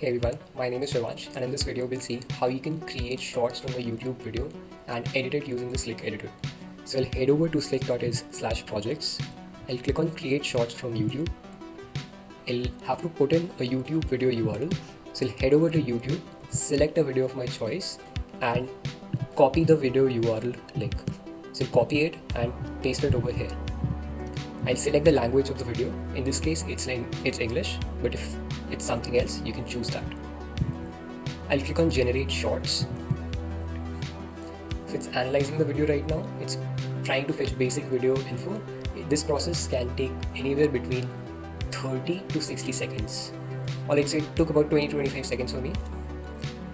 Hey everyone, my name is Shivansh, and in this video we'll see how you can create shorts from a YouTube video and edit it using the Slick editor. So I'll head over to slick.is/projects. I'll click on create shorts from YouTube. I'll have to put in a YouTube video URL. So I'll head over to YouTube, select a video of my choice and copy the video URL link. So I'll copy it and paste it over here. I'll select the language of the video. In this case, it's English, but if it's something else, you can choose that. I'll click on generate shorts. So it's analyzing the video right now. It's trying to fetch basic video info. This process can take anywhere between 30 to 60 seconds. Or let's say it took about 20-25 seconds for me.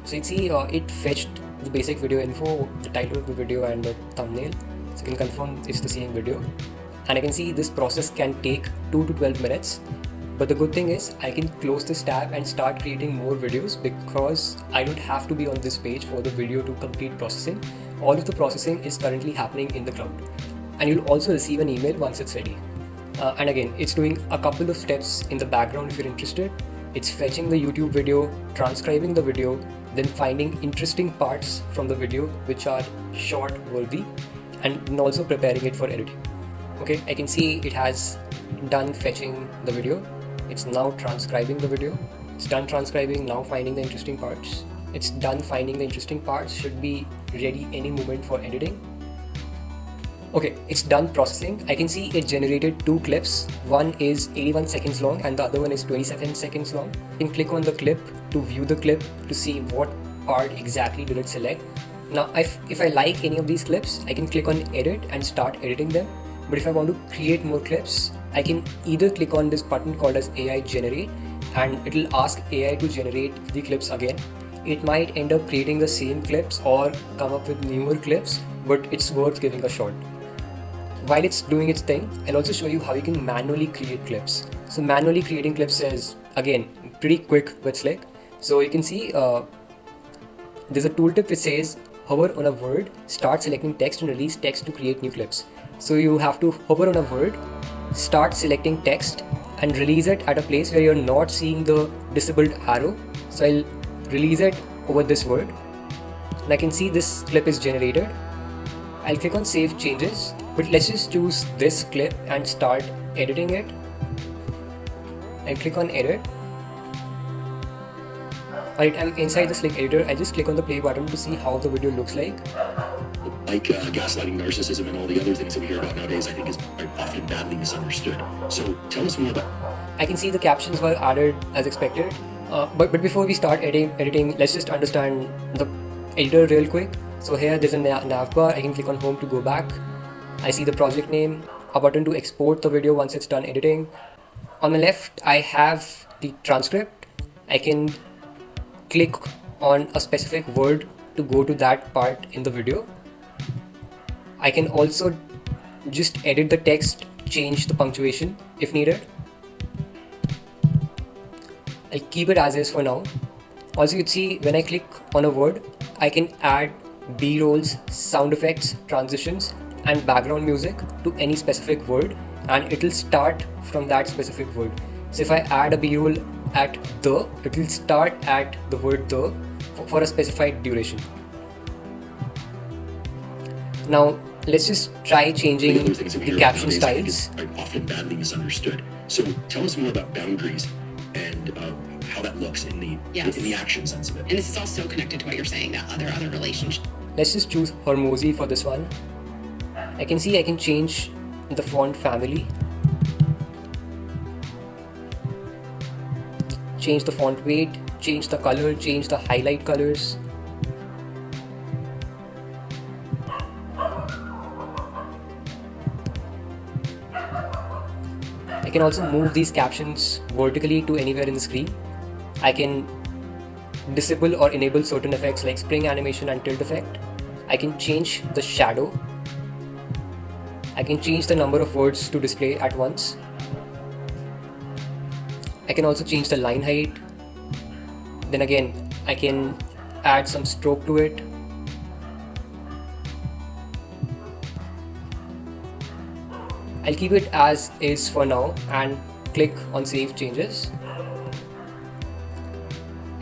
So you see it fetched the basic video info, the title of the video and the thumbnail. So you can confirm it's the same video. And I can see this process can take 2 to 12 minutes. But the good thing is I can close this tab and start creating more videos because I don't have to be on this page for the video to complete processing. All of the processing is currently happening in the cloud. And you'll also receive an email once it's ready. And again, it's doing a couple of steps in the background if you're interested. It's fetching the YouTube video, transcribing the video, then finding interesting parts from the video which are short worthy, and also preparing it for editing. Okay, I can see it has done fetching the video. It's now transcribing the video. It's done transcribing, now finding the interesting parts. It's done finding the interesting parts, should be ready any moment for editing. Okay, it's done processing. I can see it generated 2 clips. One is 81 seconds long and the other one is 27 seconds long. You can click on the clip to view the clip to see what part exactly did it select. Now, if I like any of these clips, I can click on edit and start editing them. But if I want to create more clips, I can either click on this button called as AI generate and it will ask AI to generate the clips again. It might end up creating the same clips or come up with newer clips, but it's worth giving a shot. While it's doing its thing, I'll also show you how you can manually create clips. So manually creating clips is, again, pretty quick with Slick. So you can see there's a tooltip which says hover on a word, start selecting text and release text to create new clips. So you have to hover on a word, start selecting text and release it at a place where you're not seeing the disabled arrow. So I'll release it over this word and I can see this clip is generated. I'll click on save changes, but let's just choose this clip and start editing it. I'll click on edit. Alright, I'm inside the Slick editor. I just click on the play button to see how the video looks like. Like gaslighting, narcissism, and all the other things that we hear about nowadays, I think is often badly misunderstood. So tell us more about. I can see the captions were added as expected. But before we start editing, let's just understand the editor real quick. So here there's a nav bar. I can click on home to go back. I see the project name, a button to export the video once it's done editing. On the left, I have the transcript. I can click on a specific word to go to that part in the video. I can also just edit the text, change the punctuation if needed. I'll keep it as is for now. Also, you'd see when I click on a word, I can add B-rolls, sound effects, transitions and background music to any specific word and it will start from that specific word. So if I add a B-roll at the, it will start at the word the for a specified duration. Now let's just try changing the caption styles. Are often badly misunderstood. So tell us more about boundaries and how that looks in the action sense of it. And this is also connected to what you're saying, that other relationship. Let's just choose Hormozy for this one. I can see I can change the font family, change the font weight, change the color, change the highlight colors. I can also move these captions vertically to anywhere in the screen. I can disable or enable certain effects like spring animation and tilt effect. I can change the shadow. I can change the number of words to display at once. I can also change the line height. Then again, I can add some stroke to it. I'll keep it as is for now and click on save changes.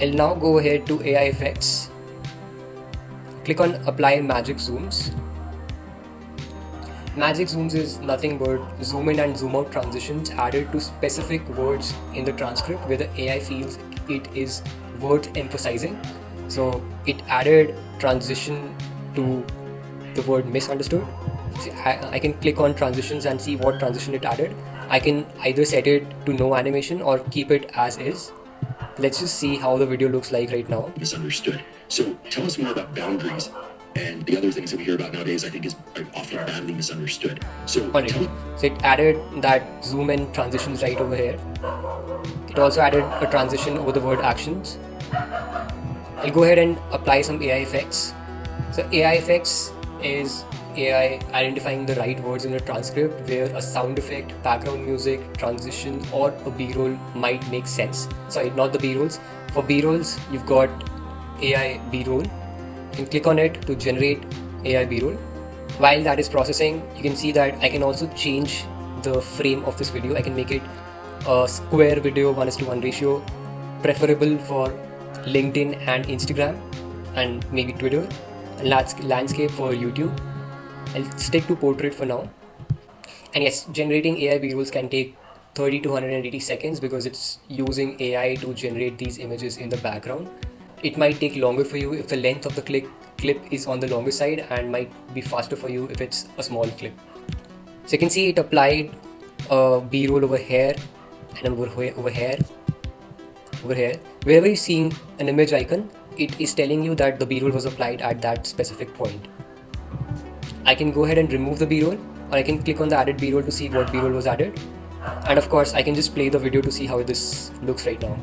I'll now go ahead to AI effects. Click on apply magic zooms. Magic zooms is nothing but zoom in and zoom out transitions added to specific words in the transcript where the AI feels it is worth emphasizing. So it added transition to the word misunderstood. See, I can click on transitions and see what transition it added. I can either set it to no animation or keep it as is. Let's just see how the video looks like right now. Misunderstood. So tell us more about boundaries and the other things that we hear about nowadays. I think are often badly misunderstood. So Alright, tell so it added that zoom in transitions right over here. It also added a transition over the word actions. I'll go ahead and apply some AI effects. So AI effects is AI identifying the right words in a transcript where a sound effect, background music, transition or a B-roll might make sense. Sorry, not the B-rolls. For B-rolls, you've got AI B-roll. You can click on it to generate AI B-roll. While that is processing, you can see that I can also change the frame of this video. I can make it a square video 1:1 ratio, preferable for LinkedIn and Instagram and maybe Twitter, and landscape for YouTube. I'll stick to portrait for now. And yes, generating AI B-rolls can take 30 to 180 seconds because it's using AI to generate these images in the background. It might take longer for you if the length of the clip is on the longer side, and might be faster for you if it's a small clip. So you can see it applied a B-roll over here and over here. Wherever you're seeing an image icon, it is telling you that the B-roll was applied at that specific point. I can go ahead and remove the B-roll, or I can click on the added B-roll to see what B-roll was added. And of course, I can just play the video to see how this looks right now.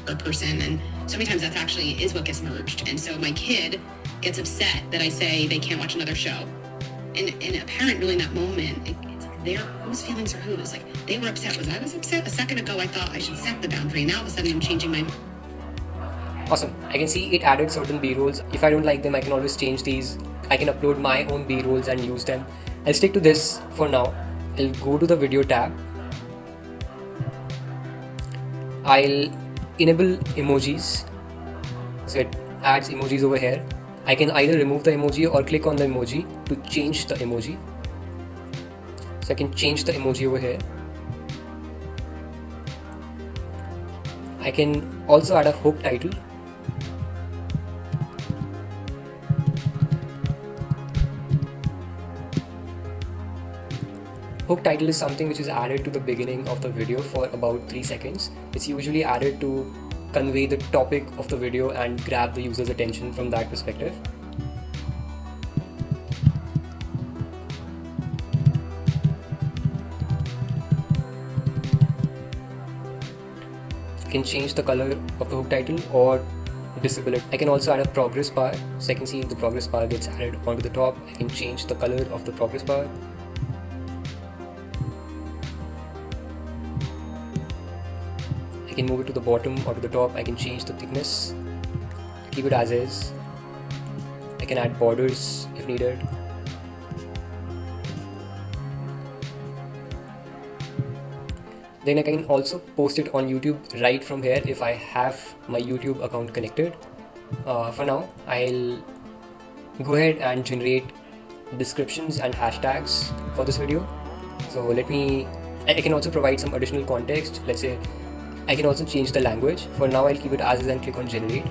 A person, and so many times that's actually is what gets merged. And so my kid gets upset that I say they can't watch another show. And a parent really in that moment, it's like whose feelings are whose? Like they were upset. I was upset a second ago. I thought I should set the boundary. Now all of a sudden I'm changing my. Awesome. I can see it added certain B-rolls. If I don't like them, I can always change these. I can upload my own B-rolls and use them. I'll stick to this for now. I'll go to the video tab. I'll enable emojis. So it adds emojis over here. I can either remove the emoji or click on the emoji to change the emoji. So I can change the emoji over here. I can also add a hook title. Hook title is something which is added to the beginning of the video for about 3 seconds. It's usually added to convey the topic of the video and grab the user's attention from that perspective. I can change the color of the hook title or disable it. I can also add a progress bar, so I can see the progress bar gets added onto the top. I can change the color of the progress bar. I can move it to the bottom or to the top. I can change the thickness, keep it as is. I can add borders if needed. Then I can also post it on YouTube right from here if I have my YouTube account connected. For now, I'll go ahead and generate descriptions and hashtags for this video. So I can also provide some additional context. Let's say I can also change the language. For now, I'll keep it as is and click on generate.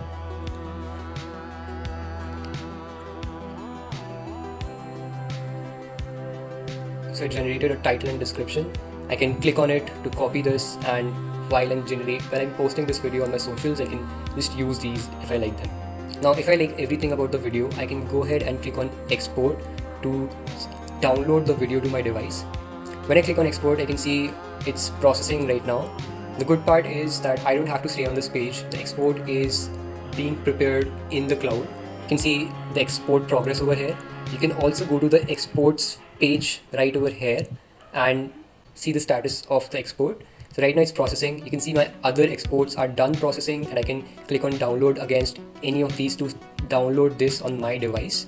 So it generated a title and description. I can click on it to copy this, and while I'm posting this video on my socials, I can just use these if I like them. Now, if I like everything about the video, I can go ahead and click on export to download the video to my device. When I click on export, I can see it's processing right now. The good part is that I don't have to stay on this page. The export is being prepared in the cloud. You can see the export progress over here. You can also go to the exports page right over here and see the status of the export. So right now it's processing. You can see my other exports are done processing, and I can click on download against any of these to download this on my device.